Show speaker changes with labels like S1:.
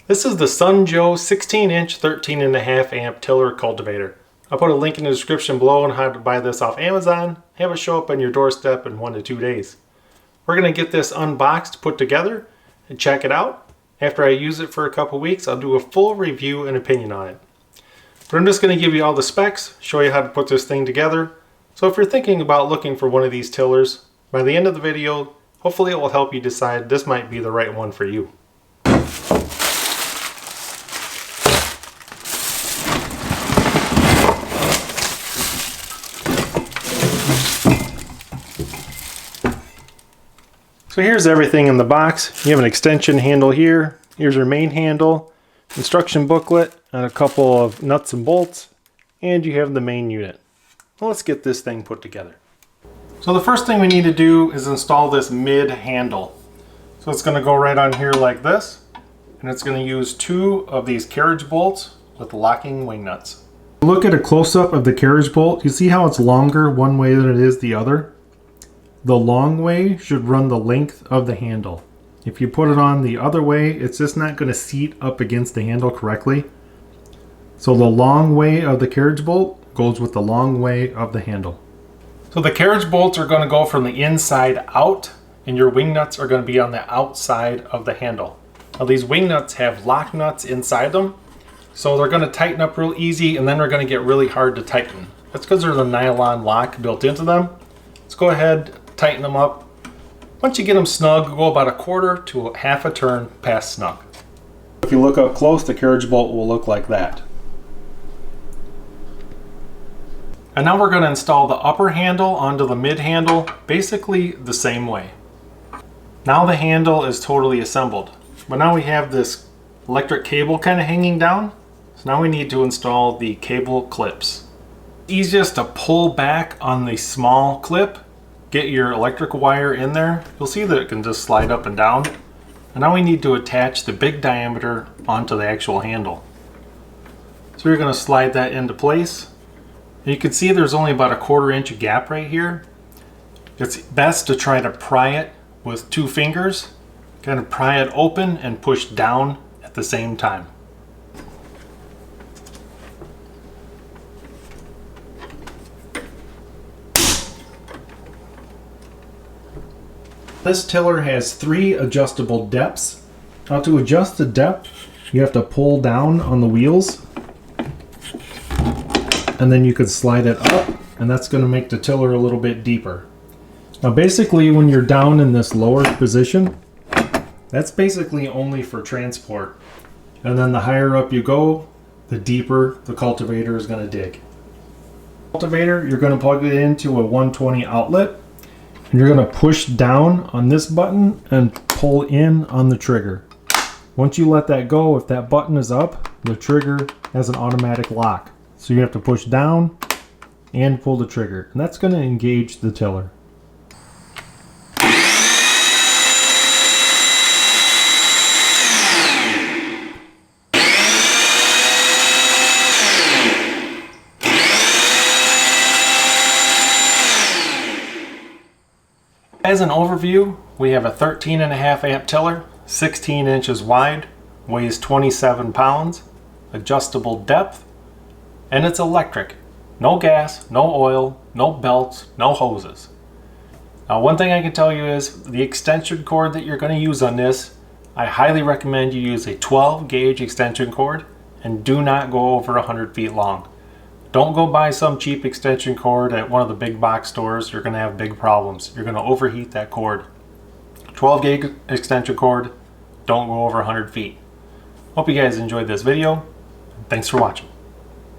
S1: This is the Sunjoe 16-inch 13.5 amp tiller cultivator. I'll put a link in the description below on how to buy this off Amazon. Have it show up on your doorstep in 1 to 2 days. We're going to get this unboxed, put together, and check it out. After I use it for a couple weeks, I'll do a full review and opinion on it. But I'm just going to give you all the specs, show you how to put this thing together. So if you're thinking about looking for one of these tillers, by the end of the video, hopefully it will help you decide this might be the right one for you. So here's everything in the box. You have an extension handle here. Here's your main handle, instruction booklet, and a couple of nuts and bolts. And you have the main unit. Well, let's get this thing put together. So the first thing we need to do is install this mid handle. So it's going to go right on here like this. And it's going to use 2 of these carriage bolts with locking wing nuts. Look at a close-up of the carriage bolt. You see how it's longer one way than it is the other? The long way should run the length of the handle. If you put it on the other way, it's just not going to seat up against the handle correctly. So the long way of the carriage bolt goes with the long way of the handle. So the carriage bolts are going to go from the inside out, and your wing nuts are going to be on the outside of the handle. Now these wing nuts have lock nuts inside them, so they're going to tighten up real easy, and then they're going to get really hard to tighten. That's because there's a nylon lock built into them. Let's go ahead, tighten them up. Once you get them snug, go about 1/4 to 1/2 turn past snug. If you look up close, the carriage bolt will look like that. And now we're going to install the upper handle onto the mid handle, basically the same way. Now the handle is totally assembled, but now we have this electric cable kind of hanging down. So now we need to install the cable clips. Easiest to pull back on the small clip. Get your electric wire in there. You'll see that it can just slide up and down. And now we need to attach the big diameter onto the actual handle. So you're going to slide that into place. And you can see there's only about 1/4 inch gap right here. It's best to try to pry it with 2 fingers. Kind of pry it open and push down at the same time. This tiller has 3 adjustable depths. Now to adjust the depth, you have to pull down on the wheels, and then you could slide it up, and that's going to make the tiller a little bit deeper. Now basically when you're down in this lower position, that's basically only for transport. And then the higher up you go, the deeper the cultivator is going to dig. Cultivator, you're going to plug it into a 120 outlet. And you're going to push down on this button and pull in on the trigger. Once you let that go, if that button is up, the trigger has an automatic lock. So you have to push down and pull the trigger. And that's going to engage the tiller. As an overview, we have a 13.5 amp tiller, 16 inches wide, weighs 27 pounds, adjustable depth, and it's electric. No gas, no oil, no belts, no hoses. Now one thing I can tell you is the extension cord that you're going to use on this, I highly recommend you use a 12 gauge extension cord and do not go over 100 feet long. Don't go buy some cheap extension cord at one of the big box stores. You're going to have big problems. You're going to overheat that cord. 12 gauge extension cord, don't go over 100 feet. Hope you guys enjoyed this video. Thanks for watching.